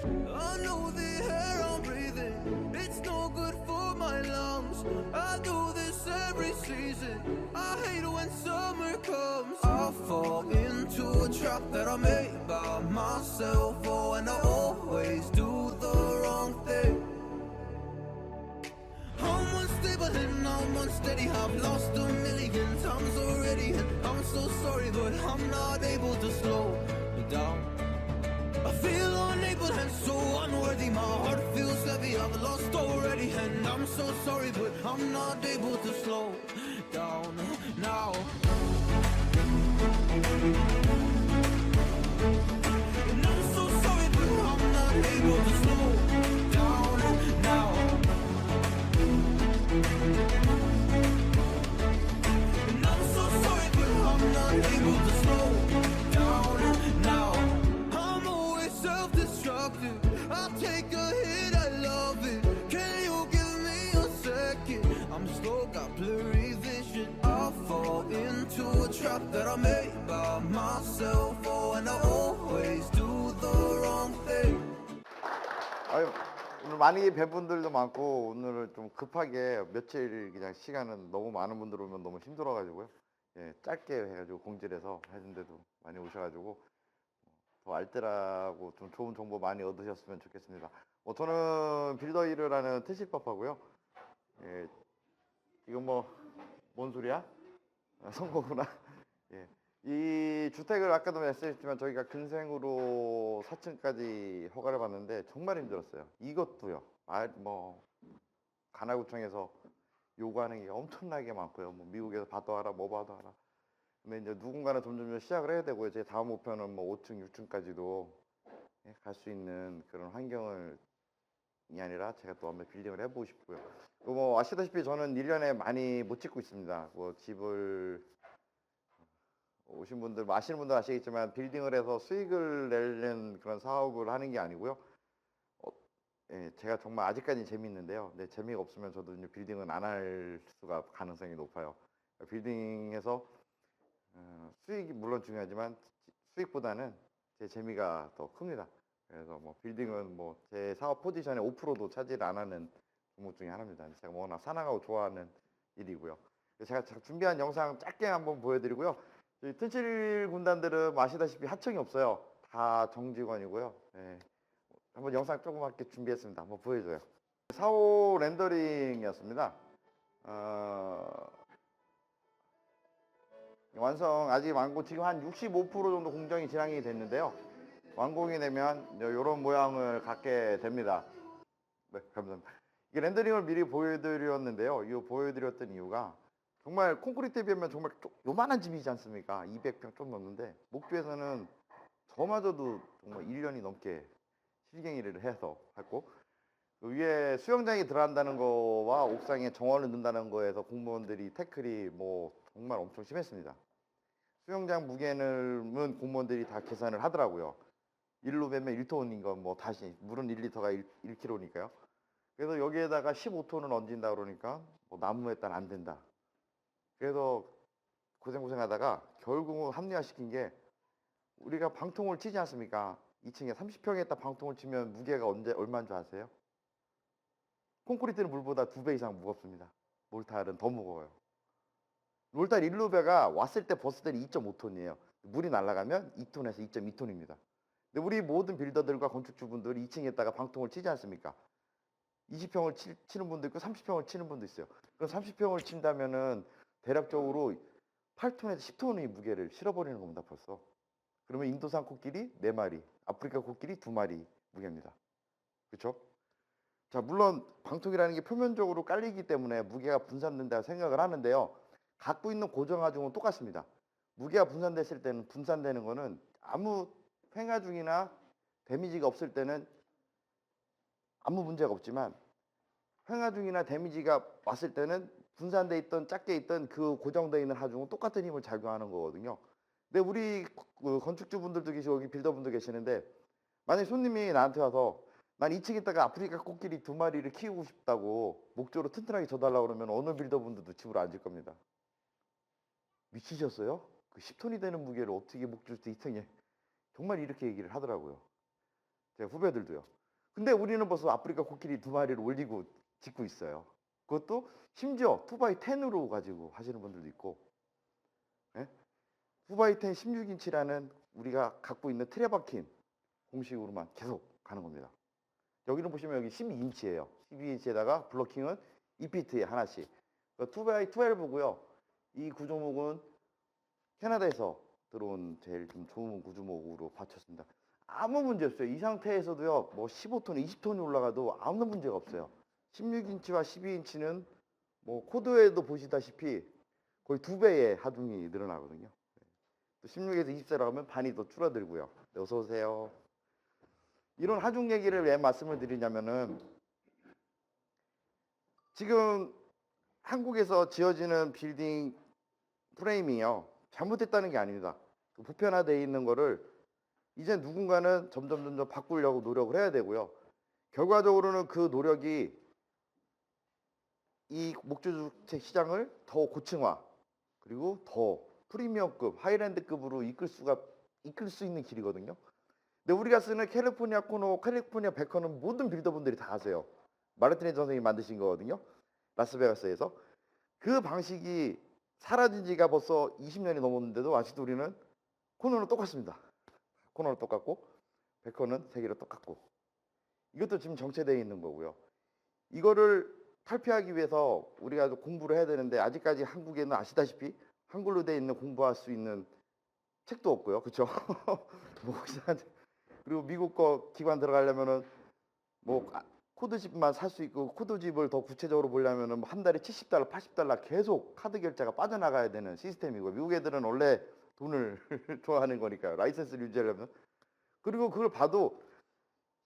I know the air I'm breathing, it's no good for my lungs. I do this every season, I hate when summer comes. I fall into a trap that I made by myself. Oh, and I always do the wrong thing. I'm unstable and I'm unsteady, I've lost a million times already, and I'm so sorry, but I'm not able to slow down. I feel unable and so unworthy, my heart feels heavy, I've lost already, and I'm so sorry, but I'm not able to slow down now. And I'm so sorry, but I'm not able to slow down now. And I'm so sorry, but I'm not able to slow down now. I'm always self-destructive, I take a hit, I love it. Can you give me a second? I'm slow, got blurry vision. I fall into a trap that I made by myself. Oh, and I always do the wrong thing. 아유, 오늘 많이 뵌 분들도 많고 오늘은 좀 급하게 며칠 그냥 시간은 너무 많은 분들 오면 너무 힘들어가지고요. 예, 짧게 해가지고 공지해서 해준데도 많이 오셔가지고 더 알뜰하고 좀 좋은 정보 많이 얻으셨으면 좋겠습니다. 저는 빌더 일을 하는 태실법하고요. 예, 이건 뭔 소리야? 선거구나. 예. 이 주택을 아까도 말씀드렸지만 저희가 근생으로 4층까지 허가를 받는데 정말 힘들었어요. 이것도요. 관할구청에서 요구하는 게 엄청나게 많고요. 미국에서 받아와라, 받아와라. 근데 이제 누군가는 점점 시작을 해야 되고요. 제 다음 목표는 5층, 6층까지도 갈 수 있는 그런 환경을 이 아니라 제가 또 한번 빌딩을 해보고 싶고요. 아시다시피 저는 1년에 많이 못 짓고 있습니다. 집을 오신 분들, 아시는 분들 아시겠지만 빌딩을 해서 수익을 내는 그런 사업을 하는 게 아니고요. 예, 제가 정말 아직까지 재미있는데요. 근데 재미가 없으면 저도 이제 빌딩은 안 할 수가 가능성이 높아요. 빌딩에서 수익이 물론 중요하지만 수익보다는 제 재미가 더 큽니다. 그래서 빌딩은 제 사업 포지션의 5%도 차지를 안 하는 종목 중에 하나입니다. 제가 워낙 사랑하고 좋아하는 일이고요. 제가 준비한 영상 짧게 한번 보여드리고요. 저희 튼실 군단들은 아시다시피 하청이 없어요. 다 정직원이고요. 네. 한번 영상 조그맣게 준비했습니다. 한번 보여줘요. 4호 렌더링이었습니다. 완성 아직 완공 지금 한 65% 정도 공정이 진행이 됐는데요. 완공이 되면 이런 모양을 갖게 됩니다. 네, 감사합니다. 이게 렌더링을 미리 보여드렸는데요. 이 보여드렸던 이유가 정말 콘크리트에 비하면 정말 요만한 집이지 않습니까? 200평 좀 넘는데 목주에서는 저마저도 정말 1년이 넘게 실갱이를 해서 했고 그 위에 수영장이 들어간다는 거와 옥상에 정원을 넣는다는 거에서 공무원들이 태클이 정말 엄청 심했습니다. 수영장 무게는 공무원들이 다 계산을 하더라고요. 1로 빼면 1톤인 건 다시 물은 1리터가 1kg니까요. 그래서 여기에다가 15톤을 얹는다 그러니까 나무에 따라 안 된다. 그래서 고생하다가 결국은 합리화시킨 게 우리가 방통을 치지 않습니까? 2층에 30평에다 방통을 치면 무게가 얼마인 줄 아세요? 콘크리트는 물보다 2배 이상 무겁습니다. 몰탈은 더 무거워요. 몰탈 1루베가 왔을 때 벗을 때는 2.5톤이에요. 물이 날아가면 2톤에서 2.2톤입니다. 근데 우리 모든 빌더들과 건축주분들이 2층에다가 방통을 치지 않습니까? 20평을 치는 분도 있고 30평을 치는 분도 있어요. 그럼 30평을 친다면은 대략적으로 8톤에서 10톤의 무게를 실어버리는 겁니다. 벌써. 그러면 인도산 코끼리 4마리, 아프리카 코끼리 2마리 무게입니다. 그렇죠? 자, 물론 방통이라는 게 표면적으로 깔리기 때문에 무게가 분산된다고 생각을 하는데요. 갖고 있는 고정하중은 똑같습니다. 무게가 분산됐을 때는 분산되는 거는 아무 횡하중이나 데미지가 없을 때는 아무 문제가 없지만 횡하중이나 데미지가 왔을 때는 분산돼 있던 작게 있던 그 고정되어 있는 하중은 똑같은 힘을 작용하는 거거든요. 근데 우리 건축주분들도 계시고 여기 빌더분도 계시는데 만약에 손님이 나한테 와서 난 2층에 있다가 아프리카 코끼리 2마리를 키우고 싶다고 목조로 튼튼하게 져달라고 그러면 어느 빌더분들도 집으로 앉을 겁니다. 미치셨어요? 그 10톤이 되는 무게를 어떻게 목줄 때 2층에 정말 이렇게 얘기를 하더라고요. 제 후배들도요. 근데 우리는 벌써 아프리카 코끼리 2마리를 올리고 짓고 있어요. 그것도 심지어 2x10으로 가지고 하시는 분들도 있고, 예? 2x10 16인치라는 우리가 갖고 있는 틀에 박힌 공식으로만 계속 가는 겁니다. 여기는 보시면 여기 12인치예요. 12인치에다가 블로킹은 2피트에 하나씩. 2x12고요. 이 구조목은 캐나다에서 들어온 제일 좀 좋은 구조목으로 받쳤습니다. 아무 문제 없어요. 이 상태에서도요. 뭐 15톤, 20톤이 올라가도 아무 문제가 없어요. 16인치와 12인치는 뭐 코드에도 보시다시피 거의 2배의 하중이 늘어나거든요. 또 16에서 24로 하면 반이 더 줄어들고요. 네, 어서 오세요. 이런 하중 얘기를 왜 말씀을 드리냐면은 지금 한국에서 지어지는 빌딩 프레임이요. 잘못됐다는 게 아닙니다. 보편화되어 있는 거를 이제 누군가는 점점 바꾸려고 노력을 해야 되고요. 결과적으로는 그 노력이 이 목조주택 시장을 더 고층화 그리고 더 프리미엄급, 하이랜드급으로 이끌 수 있는 길이거든요. 근데 우리가 쓰는 캘리포니아 코너, 캘리포니아 베커는 모든 빌더분들이 다 아세요. 마르티네 선생님이 만드신 거거든요. 라스베가스에서. 그 방식이 사라진 지가 벌써 20년이 넘었는데도 아직도 우리는 코너는 똑같습니다. 코너는 똑같고 베커는 세 개로 똑같고. 이것도 지금 정체되어 있는 거고요. 이거를 탈피하기 위해서 우리가 공부를 해야 되는데 아직까지 한국에는 아시다시피 한글로 되어 있는 공부할 수 있는 책도 없고요. 그렇죠? 그리고 미국 거 기관 들어가려면은 뭐 코드집만 살 수 있고 코드집을 더 구체적으로 보려면은 한 달에 $70, $80 계속 카드 결제가 빠져나가야 되는 시스템이고 미국 애들은 원래 돈을 좋아하는 거니까요. 라이센스를 유지하려면. 그리고 그걸 봐도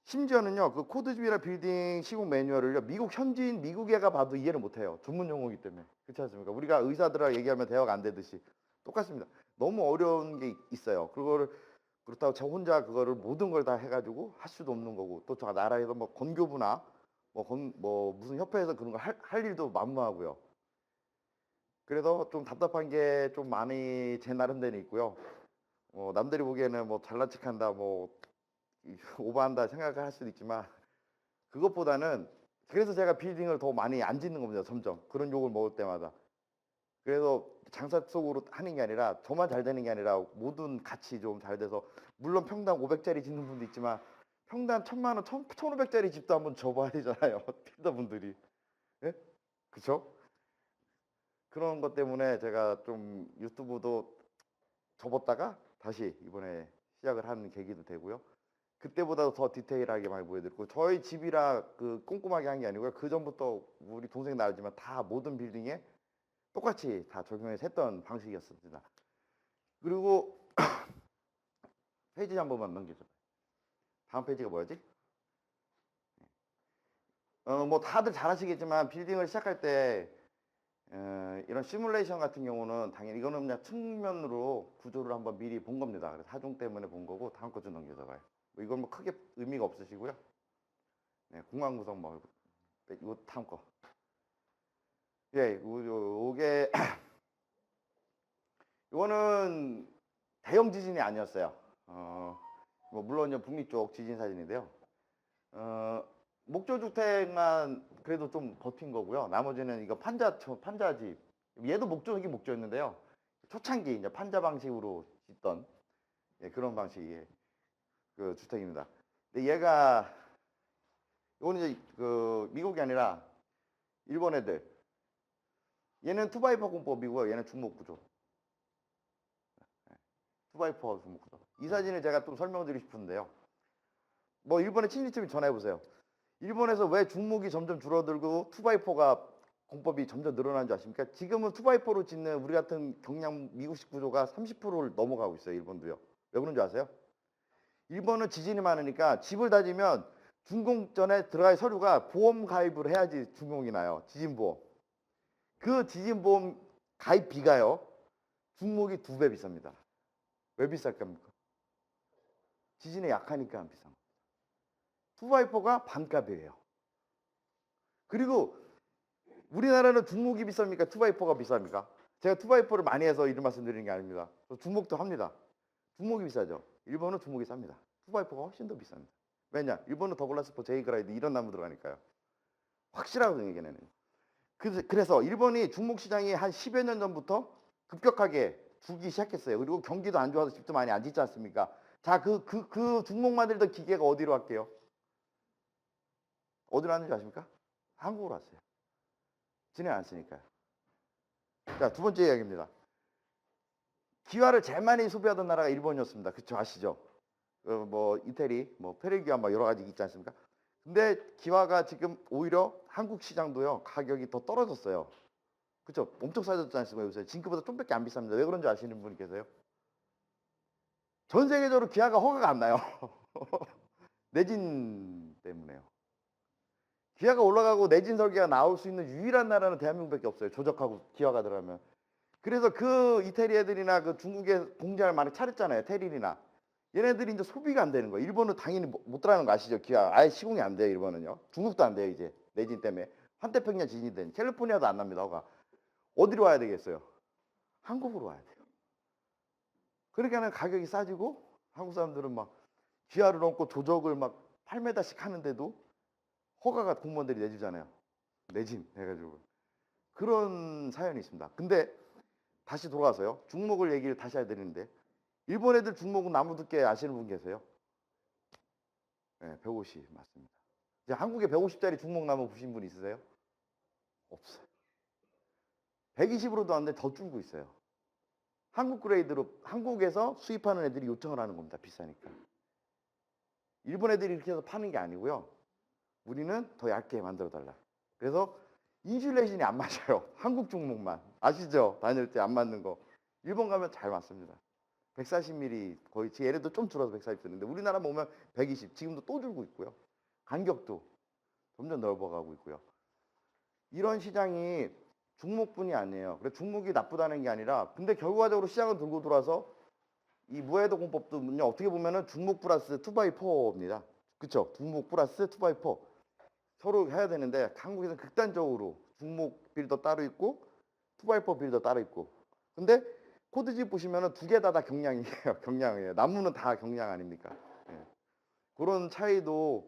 심지어는요. 그 코드집이나 빌딩 시공 매뉴얼을요. 미국 현지인 미국 애가 봐도 이해를 못 해요. 전문 용어이기 때문에. 그렇지 않습니까? 우리가 의사들하고 얘기하면 대화가 안 되듯이 똑같습니다. 너무 어려운 게 있어요. 그거를 그렇다고 저 혼자 그거를 모든 걸 다 해가지고 할 수도 없는 거고 또 저 나라에서 뭐 건교부나 뭐 무슨 협회에서 그런 거 할 일도 만무하고요. 그래서 좀 답답한 게 좀 많이 제 나름대로 있고요. 남들이 보기에는 뭐 잘난 척한다, 뭐 오버한다 생각을 할 수도 있지만 그것보다는 그래서 제가 빌딩을 더 많이 안 짓는 겁니다. 점점 그런 욕을 먹을 때마다. 그래서 장사 속으로 하는 게 아니라 저만 잘 되는 게 아니라 모든 같이 좀 잘 돼서 물론 평당 500짜리 짓는 분도 있지만 평당 1000만 원, 1500짜리 집도 한번 접어야 되잖아요. 빌더분들이. 예? 그렇죠? 그런 것 때문에 제가 좀 유튜브도 접었다가 다시 이번에 시작을 하는 계기도 되고요. 그때보다 더 디테일하게 많이 보여드리고 저희 집이라 그 꼼꼼하게 한 게 아니고요. 그 전부터 우리 동생 나르지만 다 모든 빌딩에 똑같이 다 적용해서 했던 방식이었습니다. 그리고 페이지 한 번만 넘겨줘. 다음 페이지가 뭐였지? 뭐 다들 잘 아시겠지만 빌딩을 시작할 때 이런 시뮬레이션 같은 경우는 당연히 이거는 그냥 측면으로 구조를 한번 미리 본 겁니다. 그래서 하중 때문에 본 거고 다음 거 좀 넘겨줘봐요. 이건 뭐 크게 의미가 없으시고요. 네, 공간 구성 뭐 이거 다음 거. 예, 요게 이거는 대형 지진이 아니었어요. 뭐 물론 이제 북미 쪽 지진 사진인데요. 목조주택만 그래도 좀 버틴 거고요. 나머지는 이거 판자집. 얘도 목조였는데요. 초창기 이제 판자 방식으로 짓던 그런 방식의 그 주택입니다. 근데 얘가 이거는 이제 그 미국이 아니라 일본 애들. 얘는 2x4 공법이고요. 얘는 중목구조. 2x4 중목구조. 이 사진을 제가 좀 설명드리고 싶은데요. 뭐 일본에 친지집이 전화해보세요. 일본에서 왜 중목이 점점 줄어들고 2x4가 공법이 점점 늘어나는 줄 아십니까? 지금은 2x4로 짓는 우리 같은 경량 미국식 구조가 30%를 넘어가고 있어요. 일본도요. 왜 그런 줄 아세요? 일본은 지진이 많으니까 집을 다지면 준공 전에 들어갈 서류가 보험 가입을 해야지 준공이 나요. 지진보험. 그 지진보험 가입비가요. 중목이 2배 비쌉니다. 왜 비쌀 겁니까? 지진에 약하니까 안 비싼 거예요. 2x4가 반값이에요. 그리고 우리나라는 중목이 비쌉니까? 2x4가 비쌉니까? 제가 2x4를 많이 해서 이런 말씀 드리는 게 아닙니다. 중목도 합니다. 중목이 비싸죠. 일본은 중목이 쌉니다. 2x4가 훨씬 더 비쌉니다. 왜냐? 일본은 더글라스포, 제이그라이드 이런 나무 들어가니까요. 확실하거든요, 얘네는. 그래서 일본이 중목 시장이 한 10여 년 전부터 급격하게 죽기 시작했어요. 그리고 경기도 안 좋아서 집도 많이 안 짓지 않습니까? 자, 그 중목 만들던 기계가 어디로 갈게요? 어디로 왔는지 아십니까? 한국으로 왔어요. 진행 안 쓰니까요. 자, 두 번째 이야기입니다. 기와를 제일 많이 소비하던 나라가 일본이었습니다. 그쵸, 아시죠? 뭐 이태리, 뭐 페르기아 뭐 여러 가지 있지 않습니까? 근데 기와가 지금 오히려 한국 시장도요 가격이 더 떨어졌어요. 그쵸? 엄청 싸졌지 않습니까? 요새 징크보다 좀밖에 안 비쌉니다. 왜 그런지 아시는 분이 계세요? 전 세계적으로 기아가 허가가 안 나요. 내진 때문에요. 기아가 올라가고 내진 설계가 나올 수 있는 유일한 나라는 대한민국밖에 없어요. 조적하고 기아가 들어가면. 그래서 그 이태리 애들이나 그 중국에 공장을 많이 차렸잖아요. 테릴이나. 얘네들이 이제 소비가 안 되는 거예요. 일본은 당연히 못 들어가는 거 아시죠? 기아 아예 시공이 안 돼요. 일본은요. 중국도 안 돼요. 이제 내진 때문에. 환태평양 지진이 된 캘리포니아도 안 납니다. 허가. 어디로 와야 되겠어요? 한국으로 와야 돼요. 그러니까는 가격이 싸지고 한국 사람들은 막 기아를 넘고 조적을 막 8m씩 하는데도 허가가 공무원들이 내주잖아요. 내진 해가지고 그런 사연이 있습니다. 근데 다시 돌아가서요. 중목을 얘기를 다시 해야 되는데 일본 애들 중목은 나무 두께 아시는 분 계세요? 네, 150 맞습니다. 이제 한국에 150짜리 중목 나무 보신 분 있으세요? 없어요. 120으로도 안 돼 더 줄고 있어요. 한국 그레이드로 한국에서 수입하는 애들이 요청을 하는 겁니다. 비싸니까. 일본 애들이 이렇게 해서 파는 게 아니고요. 우리는 더 얇게 만들어 달라. 그래서 인슐레이션이 안 맞아요. 한국 중목만. 아시죠? 다닐 때 안 맞는 거. 일본 가면 잘 맞습니다. 140mm 거의 얘네도 좀 줄어서 140 쓰는데 우리나라 보면 120 지금도 또 줄고 있고요. 간격도 점점 넓어가고 있고요. 이런 시장이 중목뿐이 아니에요. 그래서 중목이 나쁘다는 게 아니라 근데 결과적으로 시장을 들고 돌아서 이 무해도 공법도 어떻게 보면은 중목 플러스 2x4입니다. 그쵸? 중목 플러스 2x4 서로 해야 되는데 한국에서는 극단적으로 중목 빌더 따로 있고 2x4 빌더 따로 있고 근데 코드집 보시면은 두 개 다 경량이에요. 경량이에요. 나무는 다 경량 아닙니까? 예. 그런 차이도가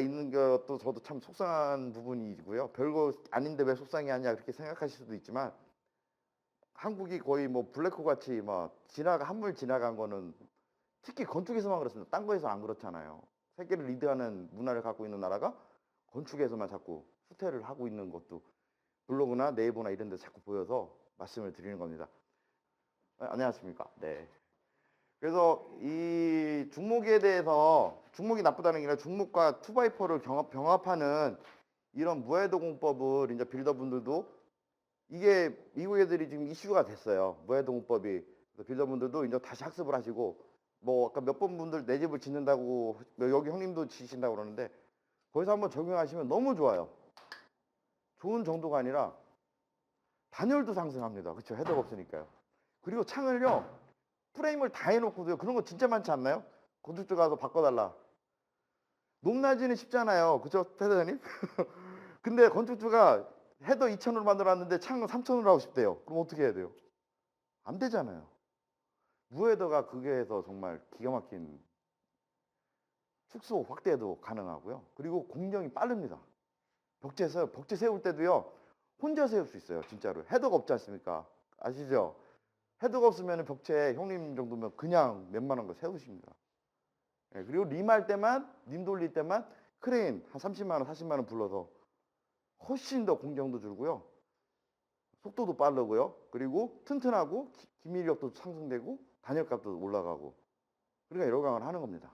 있는 것도 저도 참 속상한 부분이고요. 별거 아닌데 왜 속상이 하냐 그렇게 생각하실 수도 있지만 한국이 거의 뭐 블랙홀 같이 뭐 한물 지나간 거는 특히 건축에서만 그렇습니다. 딴 거에서 안 그렇잖아요. 세계를 리드하는 문화를 갖고 있는 나라가 건축에서만 자꾸 후퇴를 하고 있는 것도 블로그나 네이버나 이런 데 자꾸 보여서 말씀을 드리는 겁니다. 안녕하십니까. 네. 그래서 이 중목에 대해서 중목이 나쁘다는 게 아니라 중목과 2x4를 병합하는 이런 무해도 공법을 이제 빌더분들도 이게 미국 애들이 지금 이슈가 됐어요. 무해도 공법이. 빌더분들도 이제 다시 학습을 하시고 뭐 아까 몇 번 분들 내 집을 짓는다고 여기 형님도 지신다고 그러는데 거기서 한번 적용하시면 너무 좋아요. 좋은 정도가 아니라 단열도 상승합니다. 그렇죠? 헤더가 없으니까요. 그리고 창을요 프레임을 다 해놓고도요 그런 거 진짜 많지 않나요? 건축주 가서 바꿔달라. 높낮이는 쉽잖아요. 그죠, 대장님? 근데 건축주가 헤더 2,000으로 만들어놨는데 창은 3,000으로 하고 싶대요. 그럼 어떻게 해야 돼요? 안 되잖아요. 무헤더가 그게 해서 정말 기가 막힌 축소 확대도 가능하고요. 그리고 공정이 빠릅니다. 벽체 세울 때도요 혼자 세울 수 있어요. 진짜로 헤더가 없지 않습니까? 아시죠? 헤더가 없으면 벽체 형님 정도면 그냥 몇만 원 거 세우십니다. 예, 그리고 림할 때만 림 돌릴 때만 크레인 한 30만 원 40만 원 불러서 훨씬 더 공정도 줄고요. 속도도 빠르고요. 그리고 튼튼하고 기밀력도 상승되고 단열값도 올라가고 그러니까 여러 강을 하는 겁니다.